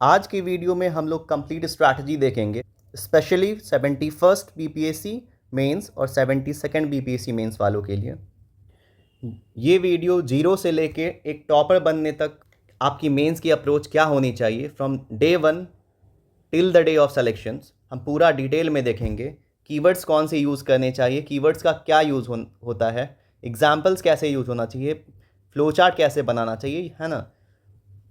आज की वीडियो में हम लोग कंप्लीट स्ट्रैटेजी देखेंगे, स्पेशली 71st बीपीएससी मेंस और 72nd बीपीएससी मेंस वालों के लिए। ये वीडियो जीरो से लेके एक टॉपर बनने तक आपकी मेंस की अप्रोच क्या होनी चाहिए from day 1 till the day of selections हम पूरा डिटेल में देखेंगे। कीवर्ड्स कौन से यूज़ करने चाहिए, कीवर्ड्स का क्या यूज़ होता है, एग्जाम्पल्स कैसे यूज़ होना चाहिए, फ्लो चार्ट कैसे बनाना चाहिए, है ना।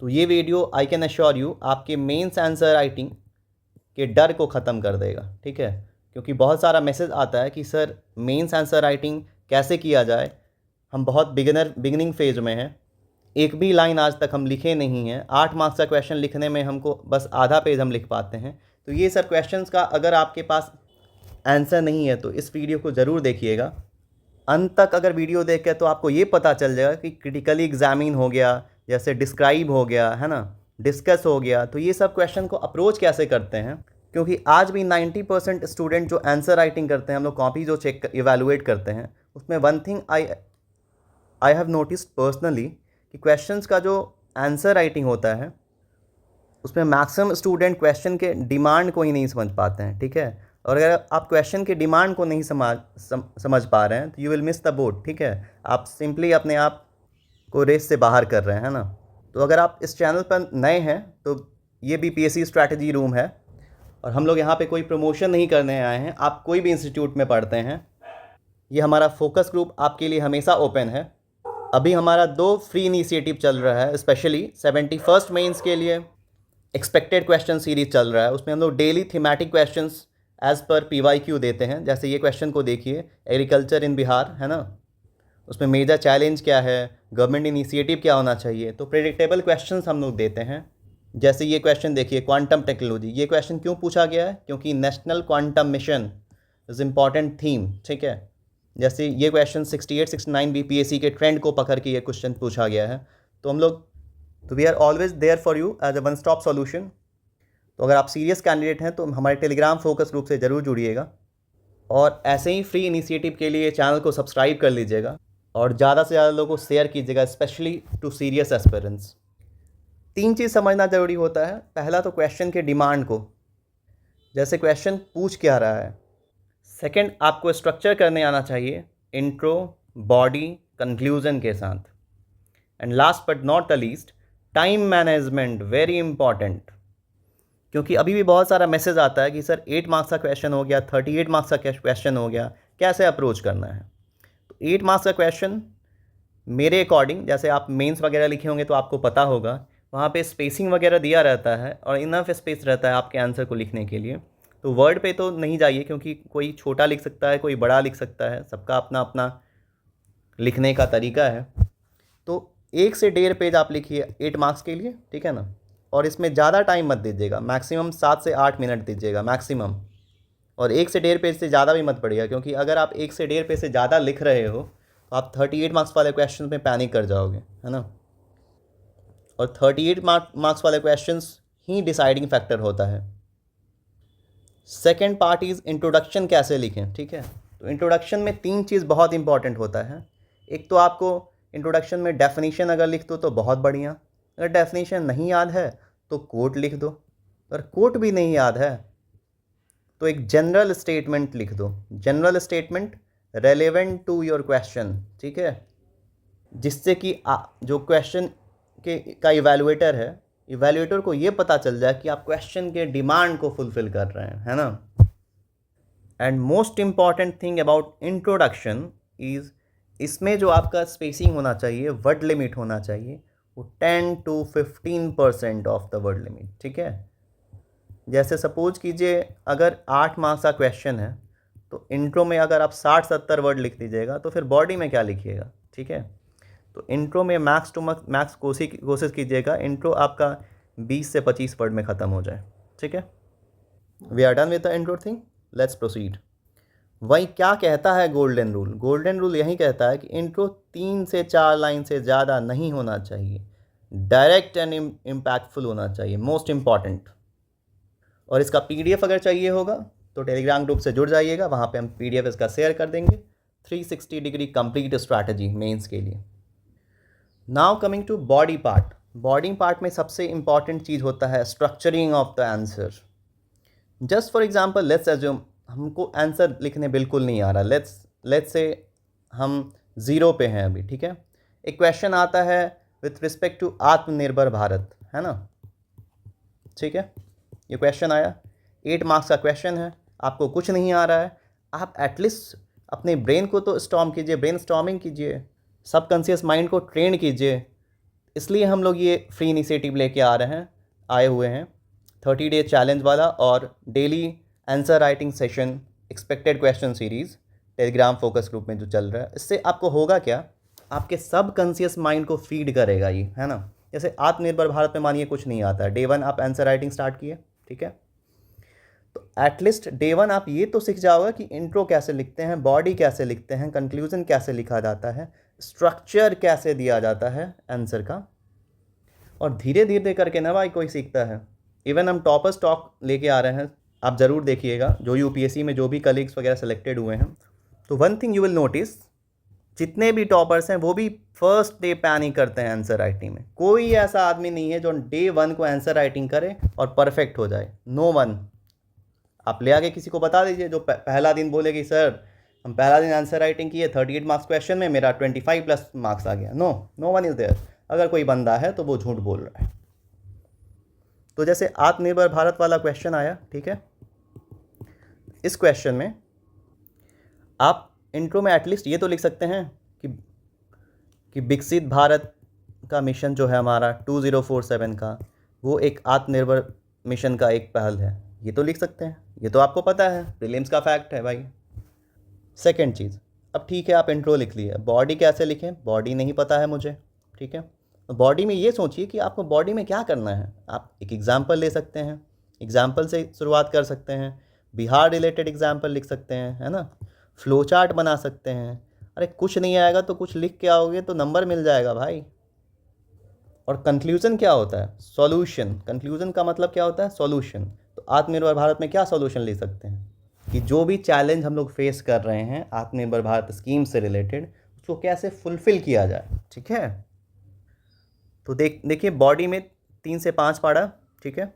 तो ये video I can assure you आपके मेंस आंसर राइटिंग के डर को ख़त्म कर देगा, ठीक है। क्योंकि बहुत सारा मैसेज आता है कि सर मेंस आंसर राइटिंग कैसे किया जाए, हम बहुत बिगिनिंग फेज में हैं, एक भी लाइन आज तक हम लिखे नहीं हैं, 8 मार्क्स का क्वेश्चन लिखने में हमको बस आधा पेज हम लिख पाते हैं। तो ये सब क्वेश्चंस का अगर आपके पास आंसर नहीं है तो इस वीडियो को ज़रूर देखिएगा अंत तक। अगर वीडियो देख के तो आपको ये पता चल जाएगा कि क्रिटिकली एग्जामिन हो गया, जैसे डिस्क्राइब हो गया, है ना, डिस्कस हो गया, तो ये सब क्वेश्चन को अप्रोच कैसे करते हैं। क्योंकि आज भी 90% स्टूडेंट जो आंसर राइटिंग करते हैं, हम लोग कॉपी जो चेक इवेलुएट करते हैं, उसमें one thing I have noticed personally कि क्वेश्चंस का जो आंसर राइटिंग होता है उसमें मैक्सिमम स्टूडेंट क्वेश्चन के डिमांड को ही नहीं समझ पाते हैं, ठीक है। और अगर आप क्वेश्चन के डिमांड को नहीं समझ पा रहे हैं तो you will miss the boat, ठीक है। आप सिंपली अपने आप को रेस से बाहर कर रहे हैं, है ना। तो अगर आप इस चैनल पर नए हैं तो ये बीपीएससी स्ट्रैटेजी रूम है और हम लोग यहाँ पे कोई प्रमोशन नहीं करने आए हैं। आप कोई भी इंस्टीट्यूट में पढ़ते हैं, ये हमारा फोकस ग्रुप आपके लिए हमेशा ओपन है। अभी हमारा 2 फ्री इनिशिएटिव चल रहा है, स्पेशली 71st मेंस के लिए एक्सपेक्टेड क्वेश्चन सीरीज चल रहा है। उसमें हम लोग daily thematic questions as per PYQ देते हैं। जैसे ये क्वेश्चन को देखिए, एग्रीकल्चर इन बिहार, है ना, उसमें मेजर चैलेंज क्या है, गवर्नमेंट इनिशिएटिव क्या होना चाहिए। तो प्रेडिक्टेबल क्वेश्चंस हम लोग देते हैं। जैसे ये क्वेश्चन देखिए, क्वांटम टेक्नोलॉजी, ये क्वेश्चन क्यों पूछा गया है, क्योंकि national quantum mission is important theme, ठीक है। जैसे ये क्वेश्चन 68-69 बीपीएससी के ट्रेंड को पकड़ के ये क्वेश्चन पूछा गया है। तो हम लोग we are always there for you as a one stop solution. तो अगर आप सीरियस कैंडिडेट हैं तो हमारे टेलीग्राम फोकस ग्रुप से ज़रूर जुड़िएगा और ऐसे ही फ्री इनिशिएटिव के लिए चैनल को सब्सक्राइब कर लीजिएगा और ज़्यादा से ज़्यादा लोगों को शेयर कीजिएगा, स्पेशली टू सीरियस एस्पिरेंट्स। 3 चीज़ समझना ज़रूरी होता है। पहला तो क्वेश्चन के डिमांड को, जैसे क्वेश्चन पूछ क्या रहा है। सेकंड, आपको स्ट्रक्चर करने आना चाहिए, इंट्रो, बॉडी, कंक्लूजन के साथ। And last but not the least, time management, very important. क्योंकि अभी भी बहुत सारा मैसेज आता है कि सर 8 मार्क्स का क्वेश्चन हो गया, 38 मार्क्स का क्वेश्चन हो गया, कैसे अप्रोच करना है। तो 8 मार्क्स का क्वेश्चन मेरे अकॉर्डिंग, जैसे आप मेंस वगैरह लिखे होंगे तो आपको पता होगा, वहाँ पे स्पेसिंग वगैरह दिया रहता है और इनफ स्पेस रहता है आपके आंसर को लिखने के लिए। तो वर्ड पे तो नहीं जाइए, क्योंकि कोई छोटा लिख सकता है, कोई बड़ा लिख सकता है, सबका अपना अपना लिखने का तरीका है। तो 1 से 1.5 पेज आप लिखिए 8 मार्क्स के लिए, ठीक है ना। और इसमें ज़्यादा टाइम मत दीजिएगा, मैक्सिमम 7 से 8 मिनट दीजिएगा मैक्सिमम। और 1 से 1.5 पेज से ज़्यादा भी मत पढ़िएगा, क्योंकि अगर आप 1 से 1.5 पेज से ज़्यादा लिख रहे हो तो आप 38 मार्क्स वाले क्वेश्चन में पैनिक कर जाओगे, है ना। और 38 मार्क्स वाले क्वेश्चंस ही डिसाइडिंग फैक्टर होता है। सेकेंड पार्ट इज़ इंट्रोडक्शन कैसे लिखें, ठीक है। तो इंट्रोडक्शन में 3 चीज़ बहुत इंपॉर्टेंट होता है। एक तो आपको इंट्रोडक्शन में डेफिनेशन अगर लिख दो तो बहुत बढ़िया, अगर डेफिनेशन नहीं याद है तो कोट लिख दो, अगर कोट भी नहीं याद है तो एक जनरल स्टेटमेंट लिख दो, general statement relevant to your question, ठीक है। जिससे कि जो क्वेश्चन का इवैल्यूएटर है, इवैल्यूएटर को ये पता चल जाए कि आप क्वेश्चन के डिमांड को फुलफिल कर रहे हैं, है ना। And most important thing about introduction is, इसमें जो आपका स्पेसिंग होना चाहिए, वर्ड लिमिट होना चाहिए, वो 10 to 15% of the word limit, ठीक है। जैसे सपोज कीजिए अगर 8 मार्क्स का क्वेश्चन है तो इंट्रो में अगर आप 60-70 वर्ड लिख दीजिएगा तो फिर बॉडी में क्या लिखिएगा, ठीक है। तो इंट्रो में मैक्स टू मैक्स कोशिश कीजिएगा इंट्रो आपका 20 से 25 वर्ड में ख़त्म हो जाए, ठीक है। We are done with the intro thing, let's proceed. वही क्या कहता है गोल्डन रूल, गोल्डन रूल यही कहता है कि इंट्रो 3 से 4 लाइन से ज़्यादा नहीं होना चाहिए, डायरेक्ट एंड इम्पैक्टफुल होना चाहिए, मोस्ट इम्पॉर्टेंट। और इसका पीडीएफ अगर चाहिए होगा तो टेलीग्राम ग्रुप से जुड़ जाइएगा, वहाँ पे हम पीडीएफ इसका शेयर कर देंगे। 360 डिग्री कंप्लीट स्ट्रैटेजी मेंस के लिए। Now coming to body part, body part में सबसे इम्पॉर्टेंट चीज़ होता है structuring of the answer. Just for example let's assume हमको आंसर लिखने बिल्कुल नहीं आ रहा, लेट्स से हम 0 पे हैं अभी, ठीक है। एक क्वेश्चन आता है विथ रिस्पेक्ट टू आत्मनिर्भर भारत, है ना, ठीक है। ये क्वेश्चन आया, 8 मार्क्स का क्वेश्चन है, आपको कुछ नहीं आ रहा है, आप एटलीस्ट अपने ब्रेन को तो स्टॉर्म कीजिए, ब्रेन स्टॉर्मिंग कीजिए, सबकॉन्शियस माइंड को ट्रेन कीजिए। इसलिए हम लोग ये फ्री इनिशिएटिव लेके आए हुए हैं 30 डे चैलेंज वाला और daily answer writing session expected question series Telegram focus group में जो चल रहा है। इससे आपको होगा क्या, आपके सबकॉन्शियस माइंड को फीड करेगा ये, है ना। जैसे आत्मनिर्भर भारत में मानिए कुछ नहीं आता है, डे 1 आप आंसर राइटिंग स्टार्ट किए, ठीक है, तो एटलीस्ट डे 1 आप ये तो सीख जाओगे कि इंट्रो कैसे लिखते हैं, बॉडी कैसे लिखते हैं, कंक्लूजन कैसे लिखा जाता है, स्ट्रक्चर कैसे दिया जाता है आंसर का। और धीरे धीरे करके ना भाई कोई सीखता है। इवन हम टॉपर्स टॉक लेके आ रहे हैं, आप ज़रूर देखिएगा, जो यूपीएससी में जो भी कलीग्स वगैरह सेलेक्टेड हुए हैं, तो one thing you will notice, जितने भी टॉपर्स हैं वो भी फर्स्ट डे पैनिक करते हैं आंसर राइटिंग में। कोई ऐसा आदमी नहीं है जो डे 1 को आंसर राइटिंग करे और परफेक्ट हो जाए, नो वन। आप ले आके किसी को बता दीजिए जो पहला दिन बोले कि सर हम पहला दिन आंसर राइटिंग किए 38 मार्क्स क्वेश्चन में, मेरा 25+ मार्क्स आ गया, नो वन इज़ देयर। अगर कोई बंदा है तो वो झूठ बोल रहा है। तो जैसे आत्मनिर्भर भारत वाला क्वेश्चन आया, ठीक है, इस क्वेश्चन में आप इंट्रो में एटलीस्ट ये तो लिख सकते हैं कि विकसित भारत का मिशन जो है हमारा 2047 का, वो एक आत्मनिर्भर मिशन का एक पहल है, ये तो लिख सकते हैं। ये तो आपको पता है, प्रीलिम्स का फैक्ट है भाई। सेकंड चीज़, अब ठीक है आप इंट्रो लिख लिए, बॉडी कैसे लिखें, बॉडी नहीं पता है मुझे, ठीक है। बॉडी में ये सोचिए कि आपको बॉडी में क्या करना है। आप एक एग्जाम्पल ले सकते हैं, एग्जाम्पल से शुरुआत कर सकते हैं, बिहार रिलेटेड एग्जाम्पल लिख सकते हैं, है ना, फ्लो चार्ट बना सकते हैं। अरे कुछ नहीं आएगा तो कुछ लिख के आओगे तो नंबर मिल जाएगा भाई। और कंक्लूजन क्या होता है, सॉल्यूशन। कंक्लूजन का मतलब क्या होता है, सॉल्यूशन। तो आत्मनिर्भर भारत में क्या सॉल्यूशन ले सकते हैं कि जो भी चैलेंज हम लोग फेस कर रहे हैं आत्मनिर्भर भारत स्कीम से रिलेटेड, उसको कैसे फुलफिल किया जाए, ठीक है। तो देखिए बॉडी में 3 से 5 पढ़ा, ठीक है।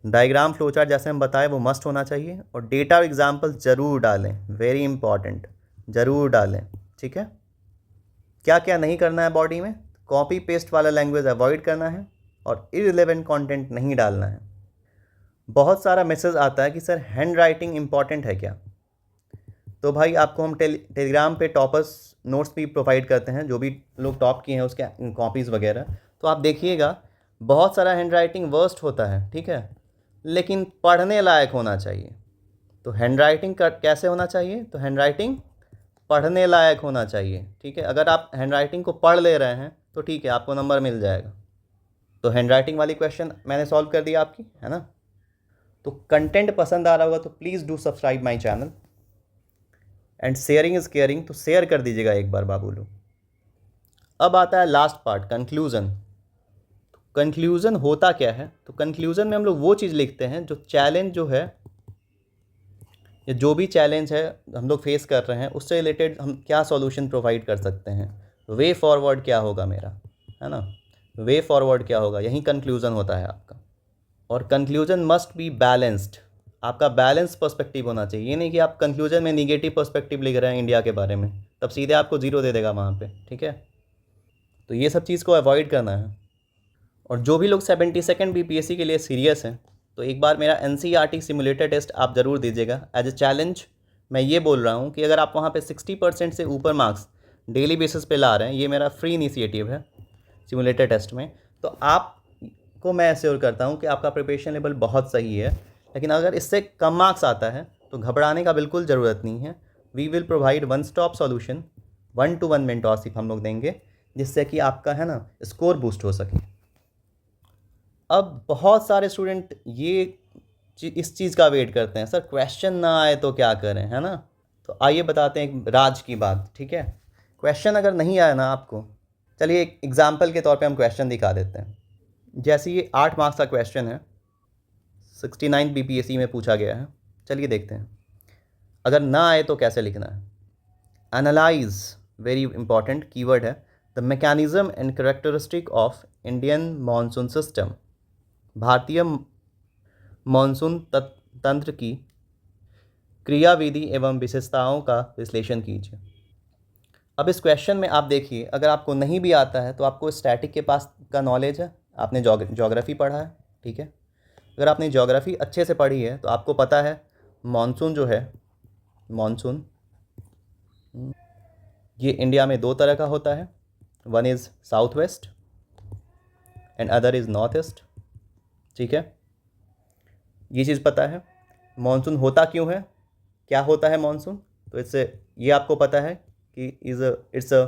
डायग्राम फ्लो चार्ट जैसे हम बताए वो मस्ट होना चाहिए, और डेटा एग्जाम्पल ज़रूर डालें, वेरी इंपॉर्टेंट, ज़रूर डालें, ठीक है। क्या क्या नहीं करना है बॉडी में, कॉपी पेस्ट वाला लैंग्वेज अवॉइड करना है और इररिलेवेंट कंटेंट नहीं डालना है। बहुत सारा मैसेज आता है कि सर हैंड राइटिंग इंपॉर्टेंट है क्या, तो भाई आपको हम टेलीग्राम पे टॉपर्स नोट्स भी प्रोवाइड करते हैं, जो भी लोग टॉप किए हैं उसके कॉपीज़ वगैरह। तो आप देखिएगा बहुत सारा हैंड राइटिंग वर्स्ट होता है, ठीक है, लेकिन पढ़ने लायक होना चाहिए। तो हैंड राइटिंग कैसे होना चाहिए, तो हैंड राइटिंग पढ़ने लायक होना चाहिए, ठीक है। अगर आप हैंड राइटिंग को पढ़ ले रहे हैं तो ठीक है, आपको नंबर मिल जाएगा। तो हैंड राइटिंग वाली क्वेश्चन मैंने सॉल्व कर दिया आपकी, है ना। तो कंटेंट पसंद आ रहा होगा तो please do subscribe my channel, and sharing is caring, तो शेयर कर दीजिएगा एक बार बाबू लोग। अब आता है लास्ट पार्ट, कंक्लूज़न। कंक्लूज़न होता क्या है, तो कंक्लूज़न में हम लोग वो चीज़ लिखते हैं जो चैलेंज जो है, या जो भी चैलेंज है हम लोग फेस कर रहे हैं उससे रिलेटेड हम क्या सॉल्यूशन प्रोवाइड कर सकते हैं, वे फॉरवर्ड क्या होगा मेरा, है ना, वे फॉरवर्ड क्या होगा, यही कंक्लूज़न होता है आपका। और कंक्लूज़न मस्ट बी बैलेंस्ड, आपका बैलेंस पर्सपेक्टिव होना चाहिए। ये नहीं कि आप कंक्लूजन में निगेटिव पर्सपेक्टिव लिख रहे हैं इंडिया के बारे में, तब सीधे आपको 0 दे देगा वहाँ पे, ठीक है। तो ये सब चीज़ को अवॉइड करना है। और जो भी लोग 72nd बीपीएससी के लिए सीरियस हैं, तो एक बार मेरा एनसीईआरटी सिमुलेटर टेस्ट आप ज़रूर दीजिएगा एज ए चैलेंज। मैं ये बोल रहा हूँ कि अगर आप वहाँ पे 60% से ऊपर मार्क्स डेली बेसिस पे ला रहे हैं, ये मेरा फ्री इनिशिएटिव है सिमुलेटर टेस्ट में, तो आपको मैं एश्योर करता हूँ कि आपका प्रिपरेशन लेवल बहुत सही है। लेकिन अगर इससे कम मार्क्स आता है तो घबराने का बिल्कुल ज़रूरत नहीं है। We will provide one stop solution, 1-to-1 mentorship हम लोग देंगे, जिससे कि आपका, है ना, स्कोर बूस्ट हो सके। अब बहुत सारे स्टूडेंट ये इस चीज़ का वेट करते हैं, सर क्वेश्चन ना आए तो क्या करें, है ना। तो आइए बताते हैं एक राज की बात, ठीक है। क्वेश्चन अगर नहीं आया ना आपको, चलिए एक एग्जाम्पल के तौर पे हम क्वेश्चन दिखा देते हैं। जैसे ये 8 मार्क्स का क्वेश्चन है, 69 बीपीएससी में पूछा गया है। चलिए देखते हैं, अगर ना आए तो कैसे लिखना है। एनालाइज, वेरी इंपॉर्टेंट कीवर्ड है, the mechanism and characteristic of Indian monsoon system, भारतीय मानसून तंत्र की क्रियाविधि एवं विशेषताओं का विश्लेषण कीजिए। अब इस क्वेश्चन में आप देखिए, अगर आपको नहीं भी आता है तो आपको स्टैटिक के पास का नॉलेज है, आपने ज्योग्राफी पढ़ा है, ठीक है। अगर आपने ज्योग्राफी अच्छे से पढ़ी है तो आपको पता है मानसून जो है, मानसून ये इंडिया में दो तरह का होता है, one is south west and other is north east, ठीक है। ये चीज़ पता है। मानसून होता क्यों है, क्या होता है मानसून, तो इससे ये आपको पता है कि it's a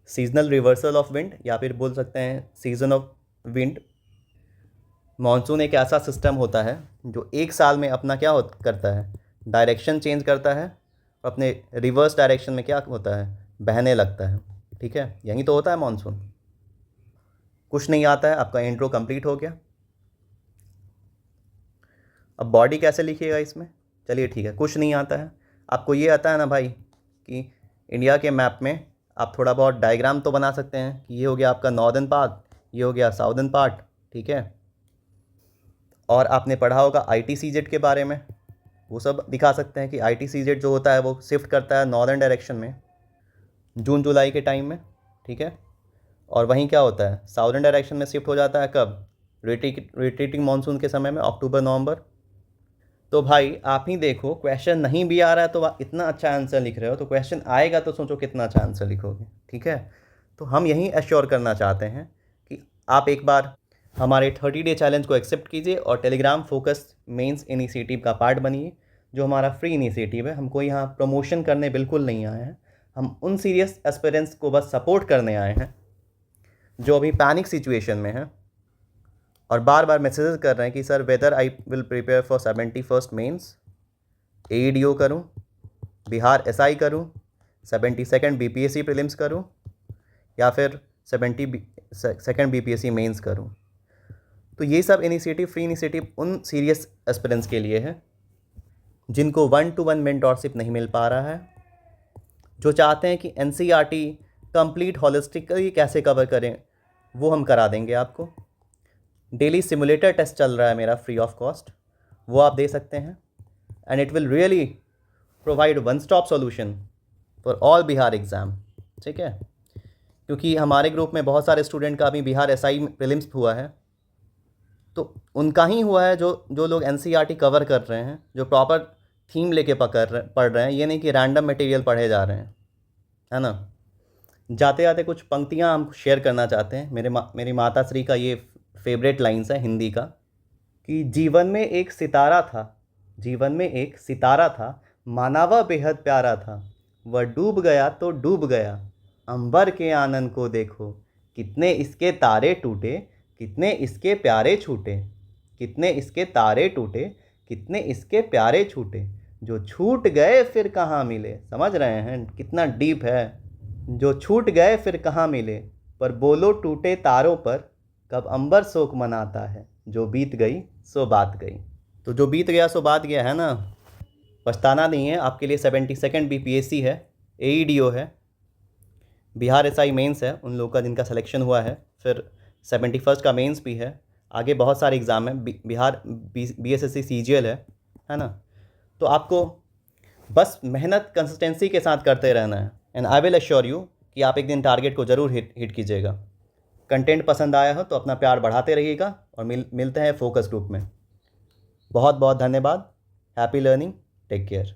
seasonal reversal of wind, या फिर बोल सकते हैं सीजन ऑफ विंड। मानसून एक ऐसा सिस्टम होता है जो एक साल में अपना क्या करता है, डायरेक्शन चेंज करता है, और अपने रिवर्स डायरेक्शन में क्या होता है, बहने लगता है, ठीक है। यही तो होता है मानसून। कुछ नहीं आता है, आपका इंट्रो कंप्लीट हो गया। अब बॉडी कैसे लिखिएगा इसमें, चलिए ठीक है। कुछ नहीं आता है, आपको ये आता है ना भाई कि इंडिया के मैप में आप थोड़ा बहुत डायग्राम तो बना सकते हैं कि ये हो गया आपका नॉर्दर्न पार्ट, ये हो गया साउदर्न पार्ट, ठीक है। और आपने पढ़ा होगा ITCZ के बारे में, वो सब दिखा सकते हैं कि ITCZ जो होता है वो शिफ्ट करता है नॉर्दर्न डायरेक्शन में जून जुलाई के टाइम में, ठीक है। और वहीं क्या होता है, साउदर्न डायरेक्शन में शिफ्ट हो जाता है कब, रिट्रीटिंग मानसून के समय में, अक्टूबर नवंबर। तो भाई आप ही देखो, क्वेश्चन नहीं भी आ रहा है तो आप इतना अच्छा आंसर लिख रहे हो, तो क्वेश्चन आएगा तो सोचो कितना अच्छा आंसर लिखोगे, ठीक है। तो हम यही एश्योर करना चाहते हैं कि आप एक बार हमारे 30 डे चैलेंज को एक्सेप्ट कीजिए और टेलीग्राम फोकस मेंस इनिशिएटिव का पार्ट बनिए, जो हमारा फ्री इनिशिएटिव है। हमको यहाँ प्रमोशन करने बिल्कुल नहीं आए हैं, हम उन सीरियस एस्पिरेंट्स को बस सपोर्ट करने आए हैं जो अभी पैनिक सिचुएशन में हैं और बार बार मैसेजेस कर रहे हैं कि sir whether I will prepare for 71st mains, AEDO करूं, बिहार SI करूं, 72nd BPSC प्रीलिम्स करूं, या फिर 72nd BPSC मेंस करूं। तो ये सब इनिशिएटिव, फ्री इनिशिएटिव उन सीरियस एस्पिरेंट्स के लिए है जिनको 1-to-1 मेंटोरशिप नहीं मिल पा रहा है, जो चाहते हैं कि NCERT कंप्लीट होलिस्टिकली कैसे कवर करें, वो हम करा देंगे आपको। डेली सिमुलेटर टेस्ट चल रहा है मेरा फ्री ऑफ कॉस्ट, वो आप दे सकते हैं, and it will really provide one stop solution for all Bihar exam, ठीक है। क्योंकि हमारे ग्रुप में बहुत सारे स्टूडेंट का अभी बिहार SI प्रीलिम्स हुआ है, तो उनका ही हुआ है जो लोग NCERT कवर कर रहे हैं, जो प्रॉपर थीम लेके पढ़ रहे हैं, ये नहीं कि रैंडम मटेरियल पढ़े जा रहे हैं, है ना। जाते जाते कुछ पंक्तियाँ हम शेयर करना चाहते हैं। मेरी माता श्री का ये फेवरेट लाइन्स है हिंदी का, कि जीवन में एक सितारा था, जीवन में एक सितारा था, माना वह बेहद प्यारा था, वह डूब गया तो डूब गया, अंबर के आनंद को देखो, कितने इसके तारे टूटे, कितने इसके प्यारे छूटे, कितने इसके तारे टूटे, कितने इसके प्यारे छूटे, जो छूट गए फिर कहाँ मिले। समझ रहे हैं कितना डीप है। जो छूट गए फिर कहाँ मिले, पर बोलो टूटे तारों पर, कब अंबर शोक मनाता है, जो बीत गई सो बात गई। तो जो बीत गया सो बात गया है ना, पछताना नहीं है। आपके लिए 72nd BPSC है, AEDO है, बिहार SI मेंस है उन लोगों का जिनका सिलेक्शन हुआ है, फिर 71st का मेंस भी है, आगे बहुत सारे एग्ज़ाम हैं, बिहार BSSC CGL है ना। तो आपको बस मेहनत कंसिस्टेंसी के साथ करते रहना है, and I will assure you कि आप एक दिन टारगेट को ज़रूर हिट कीजिएगा। कंटेंट पसंद आया हो तो अपना प्यार बढ़ाते रहिएगा, और मिलते हैं फोकस ग्रुप में। बहुत बहुत धन्यवाद। Happy learning, take care.